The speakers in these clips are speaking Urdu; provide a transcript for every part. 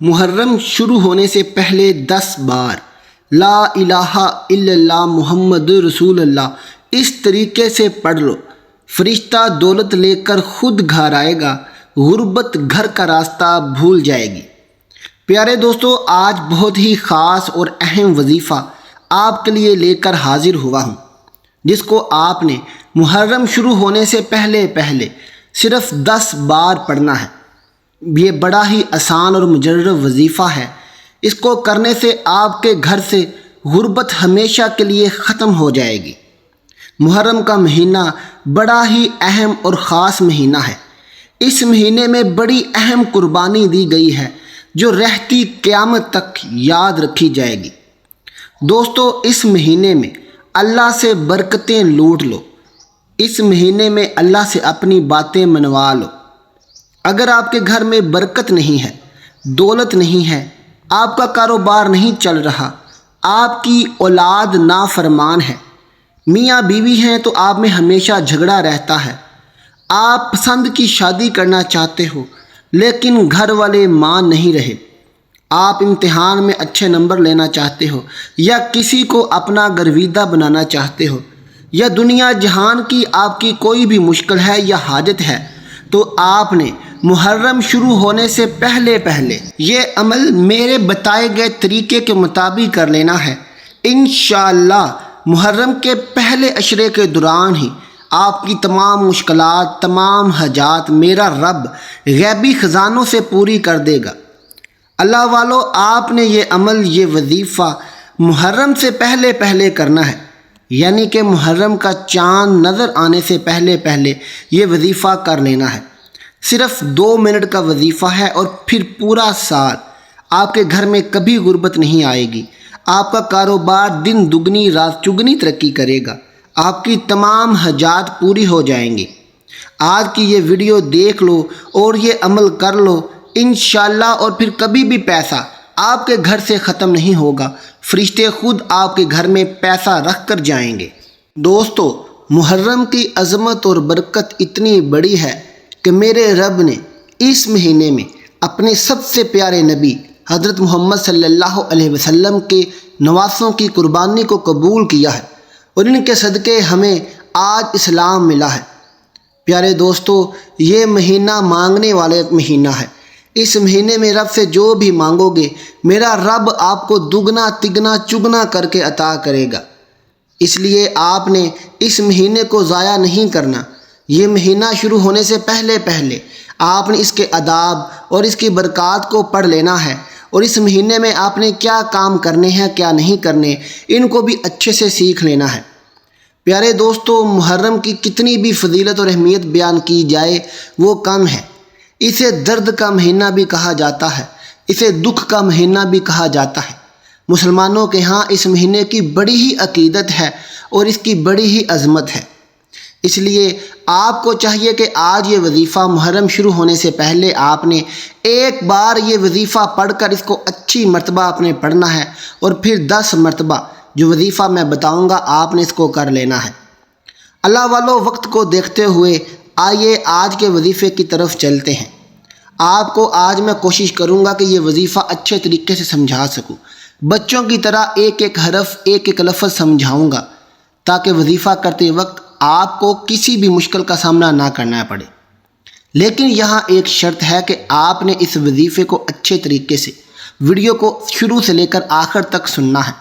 محرم شروع ہونے سے پہلے 10 بار لا الہ الا اللہ محمد رسول اللہ اس طریقے سے پڑھ لو، فرشتہ دولت لے کر خود گھر آئے گا، غربت گھر کا راستہ بھول جائے گی۔ پیارے دوستو، آج بہت ہی خاص اور اہم وظیفہ آپ کے لیے لے کر حاضر ہوا ہوں، جس کو آپ نے محرم شروع ہونے سے پہلے صرف 10 بار پڑھنا ہے۔ یہ بڑا ہی آسان اور مجرب وظیفہ ہے۔ اس کو کرنے سے آپ کے گھر سے غربت ہمیشہ کے لیے ختم ہو جائے گی۔ محرم کا مہینہ بڑا ہی اہم اور خاص مہینہ ہے۔ اس مہینے میں بڑی اہم قربانی دی گئی ہے جو رہتی قیامت تک یاد رکھی جائے گی۔ دوستو، اس مہینے میں اللہ سے برکتیں لوٹ لو۔ اس مہینے میں اللہ سے اپنی باتیں منوا لو۔ اگر آپ کے گھر میں برکت نہیں ہے، دولت نہیں ہے، آپ کا کاروبار نہیں چل رہا، آپ کی اولاد نافرمان ہے، میاں بیوی ہیں تو آپ میں ہمیشہ جھگڑا رہتا ہے، آپ پسند کی شادی کرنا چاہتے ہو لیکن گھر والے مان نہیں رہے، آپ امتحان میں اچھے نمبر لینا چاہتے ہو یا کسی کو اپنا گرویدہ بنانا چاہتے ہو، یا دنیا جہان کی آپ کی کوئی بھی مشکل ہے یا حاجت ہے، تو آپ نے محرم شروع ہونے سے پہلے یہ عمل میرے بتائے گئے طریقے کے مطابق کر لینا ہے۔ انشاءاللہ محرم کے پہلے عشرے کے دوران ہی آپ کی تمام مشکلات، تمام حاجات میرا رب غیبی خزانوں سے پوری کر دے گا۔ اللہ والو، آپ نے یہ عمل، یہ وظیفہ محرم سے پہلے کرنا ہے، یعنی کہ محرم کا چاند نظر آنے سے پہلے یہ وظیفہ کر لینا ہے۔ صرف 2 منٹ کا وظیفہ ہے اور پھر پورا سال آپ کے گھر میں کبھی غربت نہیں آئے گی، آپ کا کاروبار دن دگنی رات چگنی ترقی کرے گا، آپ کی تمام حاجات پوری ہو جائیں گی۔ آج کی یہ ویڈیو دیکھ لو اور یہ عمل کر لو انشاءاللہ، اور پھر کبھی بھی پیسہ آپ کے گھر سے ختم نہیں ہوگا، فرشتے خود آپ کے گھر میں پیسہ رکھ کر جائیں گے۔ دوستو، محرم کی عظمت اور برکت اتنی بڑی ہے کہ میرے رب نے اس مہینے میں اپنے سب سے پیارے نبی حضرت محمد صلی اللہ علیہ وسلم کے نواسوں کی قربانی کو قبول کیا ہے، اور ان کے صدقے ہمیں آج اسلام ملا ہے۔ پیارے دوستو، یہ مہینہ مانگنے والے مہینہ ہے۔ اس مہینے میں رب سے جو بھی مانگو گے، میرا رب آپ کو دگنا تگنا چگنا کر کے عطا کرے گا۔ اس لیے آپ نے اس مہینے کو ضائع نہیں کرنا۔ یہ مہینہ شروع ہونے سے پہلے آپ نے اس کے آداب اور اس کی برکات کو پڑھ لینا ہے، اور اس مہینے میں آپ نے کیا کام کرنے ہیں، کیا نہیں کرنے، ان کو بھی اچھے سے سیکھ لینا ہے۔ پیارے دوستو، محرم کی کتنی بھی فضیلت اور اہمیت بیان کی جائے وہ کم ہے۔ اسے درد کا مہینہ بھی کہا جاتا ہے، اسے دکھ کا مہینہ بھی کہا جاتا ہے۔ مسلمانوں کے ہاں اس مہینے کی بڑی ہی عقیدت ہے اور اس کی بڑی ہی عظمت ہے۔ اس لیے آپ کو چاہیے کہ آج یہ وظیفہ محرم شروع ہونے سے پہلے آپ نے ایک بار یہ وظیفہ پڑھ کر اس کو اچھی مرتبہ آپ نے پڑھنا ہے، اور پھر 10 مرتبہ جو وظیفہ میں بتاؤں گا آپ نے اس کو کر لینا ہے۔ اللہ والو، وقت کو دیکھتے ہوئے آئیے آج کے وظیفے کی طرف چلتے ہیں۔ آپ کو آج میں کوشش کروں گا کہ یہ وظیفہ اچھے طریقے سے سمجھا سکوں، بچوں کی طرح ایک ایک حرف، ایک ایک لفظ سمجھاؤں گا، تاکہ وظیفہ کرتے وقت آپ کو کسی بھی مشکل کا سامنا نہ کرنا پڑے۔ لیکن یہاں ایک شرط ہے کہ آپ نے اس وظیفے کو اچھے طریقے سے ویڈیو کو شروع سے لے کر آخر تک سننا ہے۔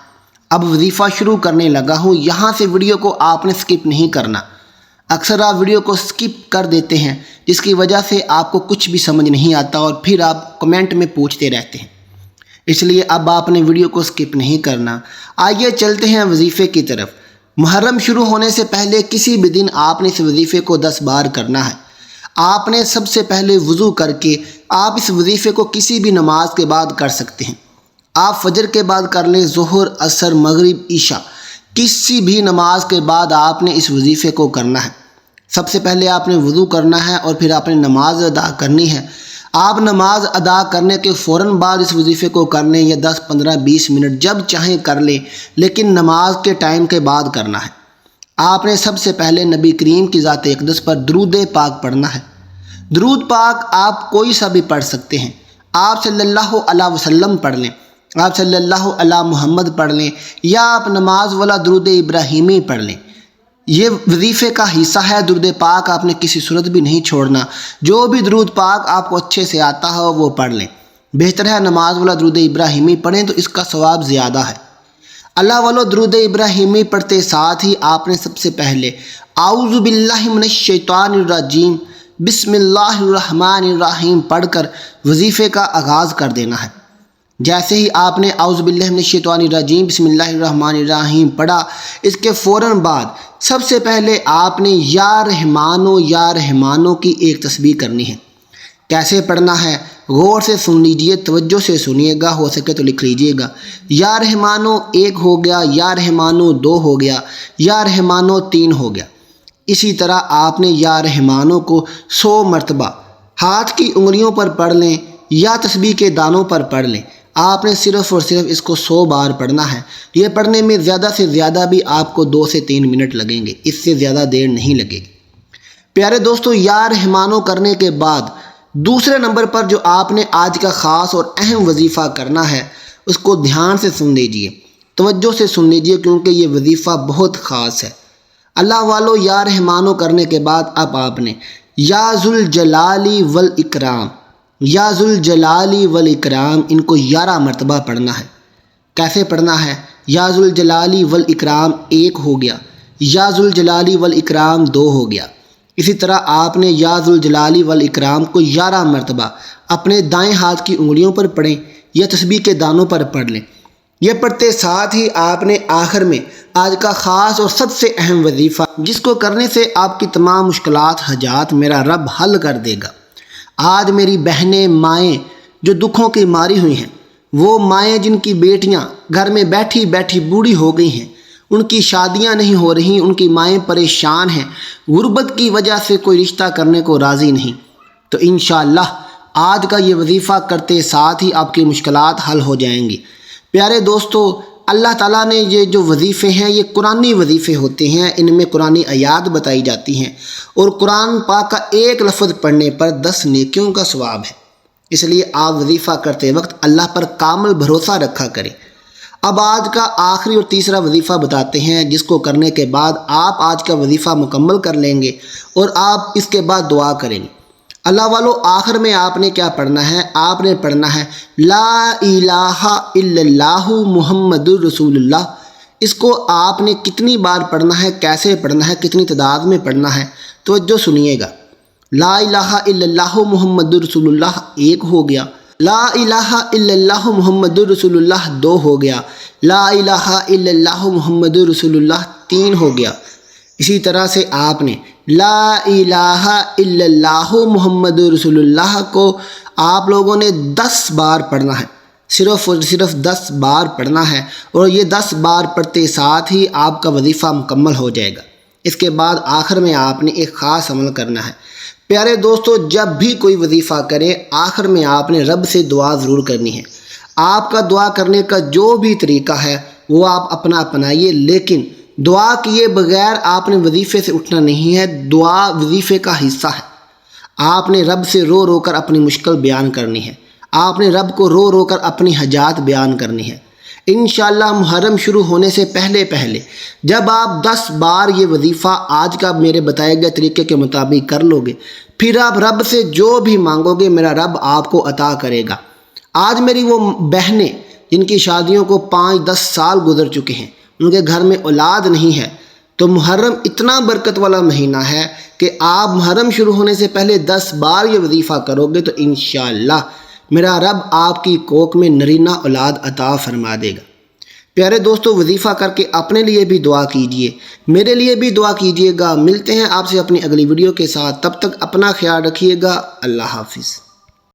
اب وظیفہ شروع کرنے لگا ہوں، یہاں سے ویڈیو کو آپ نے سکپ نہیں کرنا۔ اکثر آپ ویڈیو کو سکپ کر دیتے ہیں، جس کی وجہ سے آپ کو کچھ بھی سمجھ نہیں آتا اور پھر آپ کمنٹ میں پوچھتے رہتے ہیں۔ اس لیے اب آپ نے ویڈیو کو سکپ نہیں کرنا۔ آئیے چلتے ہیں وظیفے کی طرف۔ محرم شروع ہونے سے پہلے کسی بھی دن آپ نے اس وظیفے کو 10 بار کرنا ہے۔ آپ نے سب سے پہلے وضو کر کے آپ اس وظیفے کو کسی بھی نماز کے بعد کر سکتے ہیں۔ آپ فجر کے بعد کر لیں، ظہر، عصر، مغرب، عشاء، کسی بھی نماز کے بعد آپ نے اس وظیفے کو کرنا ہے۔ سب سے پہلے آپ نے وضو کرنا ہے اور پھر آپ نے نماز ادا کرنی ہے۔ آپ نماز ادا کرنے کے فوراً بعد اس وظیفے کو کر لیں، یا 10، 15، 20 منٹ جب چاہیں کر لیں، لیکن نماز کے ٹائم کے بعد کرنا ہے۔ آپ نے سب سے پہلے نبی کریم کی ذات اقدس پر درود پاک پڑھنا ہے۔ درود پاک آپ کوئی سا بھی پڑھ سکتے ہیں۔ آپ صلی اللہ علیہ وسلم پڑھ لیں، آپ صلی اللہ علیہ محمد پڑھ لیں، یا آپ نماز والا درود ابراہیمی پڑھ لیں۔ یہ وظیفے کا حصہ ہے، درود پاک آپ نے کسی صورت بھی نہیں چھوڑنا۔ جو بھی درود پاک آپ کو اچھے سے آتا ہو وہ پڑھ لیں۔ بہتر ہے نماز والا درود ابراہیمی پڑھیں تو اس کا ثواب زیادہ ہے۔ اللہ والو درود ابراہیمی پڑھتے ساتھ ہی آپ نے سب سے پہلے اعوذ باللہ من الشیطان الرجیم بسم اللہ الرحمن الرحیم پڑھ کر وظیفے کا آغاز کر دینا ہے۔ جیسے ہی آپ نے اعوذ باللہ من الشیطان الرجیم بسم اللہ الرحمن الرحیم پڑھا، اس کے فوراً بعد سب سے پہلے آپ نے یا رحمانو کی ایک تسبیح کرنی ہے۔ کیسے پڑھنا ہے غور سے سن لیجئے، توجہ سے سنیے گا، ہو سکے تو لکھ لیجئے گا۔ یا رحمانو 1 ہو گیا، یا رحمانو 2 ہو گیا، یا رحمانو 3 ہو گیا۔ اسی طرح آپ نے یا رحمانو کو 100 مرتبہ ہاتھ کی انگلیوں پر پڑھ لیں یا تسبیح کے دانوں پر پڑھ لیں۔ آپ نے صرف اور صرف اس کو 100 بار پڑھنا ہے۔ یہ پڑھنے میں زیادہ سے زیادہ بھی آپ کو 2 سے 3 منٹ لگیں گے، اس سے زیادہ دیر نہیں لگے گی۔ پیارے دوستو، یا رحمانو کرنے کے بعد دوسرے نمبر پر جو آپ نے آج کا خاص اور اہم وظیفہ کرنا ہے اس کو دھیان سے سن لیجئے، توجہ سے سن لیجئے، کیونکہ یہ وظیفہ بہت خاص ہے۔ اللہ والو یا رحمانو کرنے کے بعد اب آپ نے یا ذوالجلالی والاکرام، یا ذوالجلالی والاکرام ان کو 11 مرتبہ پڑھنا ہے۔ کیسے پڑھنا ہے؟ یا ذوالجلالی والاکرام 1 ہو گیا، یا ذوالجلالی والاکرام 2 ہو گیا۔ اسی طرح آپ نے یا ذوالجلالی والاکرام کو 11 مرتبہ اپنے دائیں ہاتھ کی انگلیوں پر پڑھیں یا تسبیح کے دانوں پر پڑھ لیں۔ یہ پڑھتے ساتھ ہی آپ نے آخر میں آج کا خاص اور سب سے اہم وظیفہ، جس کو کرنے سے آپ کی تمام مشکلات حاجات میرا رب حل کر دے گا۔ آج میری بہنیں، مائیں جو دکھوں کی ماری ہوئی ہیں، وہ مائیں جن کی بیٹیاں گھر میں بیٹھی بیٹھی بوڑھی ہو گئی ہیں، ان کی شادیاں نہیں ہو رہی، ان کی مائیں پریشان ہیں، غربت کی وجہ سے کوئی رشتہ کرنے کو راضی نہیں، تو انشاءاللہ آج کا یہ وظیفہ کرتے ساتھ ہی آپ کی مشکلات حل ہو جائیں گی۔ پیارے دوستو، اللہ تعالیٰ نے یہ جو وظیفے ہیں یہ قرآنی وظیفے ہوتے ہیں، ان میں قرآنی آیات بتائی جاتی ہیں، اور قرآن پاک کا ایک لفظ پڑھنے پر 10 نیکیوں کا ثواب ہے۔ اس لیے آپ وظیفہ کرتے وقت اللہ پر کامل بھروسہ رکھا کریں۔ اب آج کا آخری اور تیسرا وظیفہ بتاتے ہیں، جس کو کرنے کے بعد آپ آج کا وظیفہ مکمل کر لیں گے اور آپ اس کے بعد دعا کریں گے۔ اللہ والو، آخر میں آپ نے کیا پڑھنا ہے؟ آپ نے پڑھنا ہے لا الہ الا اللہ محمد الرسول اللہ۔ اس کو آپ نے کتنی بار پڑھنا ہے، کیسے پڑھنا ہے، کتنی تعداد میں پڑھنا ہے، توجہ سنیے گا۔ لا الہ الا اللہ محمد الرسول اللہ 1 ہو گیا، لا الہ الا اللہ محمد الرسول اللہ 2 ہو گیا، لا الہ الا اللہ محمد الرسول اللہ 3 ہو گیا۔ اسی طرح سے آپ نے لا الہ الا اللہ محمد رسول اللہ کو آپ لوگوں نے 10 بار پڑھنا ہے، صرف اور صرف 10 بار پڑھنا ہے، اور یہ 10 بار پڑھتے ساتھ ہی آپ کا وظیفہ مکمل ہو جائے گا۔ اس کے بعد آخر میں آپ نے ایک خاص عمل کرنا ہے۔ پیارے دوستو، جب بھی کوئی وظیفہ کریں آخر میں آپ نے رب سے دعا ضرور کرنی ہے۔ آپ کا دعا کرنے کا جو بھی طریقہ ہے وہ آپ اپنا اپنائیے، لیکن دعا کیے بغیر آپ نے وظیفے سے اٹھنا نہیں ہے۔ دعا وظیفے کا حصہ ہے۔ آپ نے رب سے رو رو کر اپنی مشکل بیان کرنی ہے، آپ نے رب کو رو رو کر اپنی حاجات بیان کرنی ہے۔ انشاءاللہ محرم شروع ہونے سے پہلے جب آپ 10 بار یہ وظیفہ آج کا میرے بتائے گئے طریقے کے مطابق کر لو گے، پھر آپ رب سے جو بھی مانگو گے میرا رب آپ کو عطا کرے گا۔ آج میری وہ بہنیں جن کی شادیوں کو 5-10 سال گزر چکے ہیں، ان کے گھر میں اولاد نہیں ہے، تو محرم اتنا برکت والا مہینہ ہے کہ آپ محرم شروع ہونے سے پہلے 10 بار یہ وظیفہ کرو گے تو انشاءاللہ میرا رب آپ کی کوکھ میں نرینہ اولاد عطا فرما دے گا۔ پیارے دوستو، وظیفہ کر کے اپنے لیے بھی دعا کیجئے، میرے لیے بھی دعا کیجئے گا۔ ملتے ہیں آپ سے اپنی اگلی ویڈیو کے ساتھ، تب تک اپنا خیال رکھیے گا۔ اللہ حافظ۔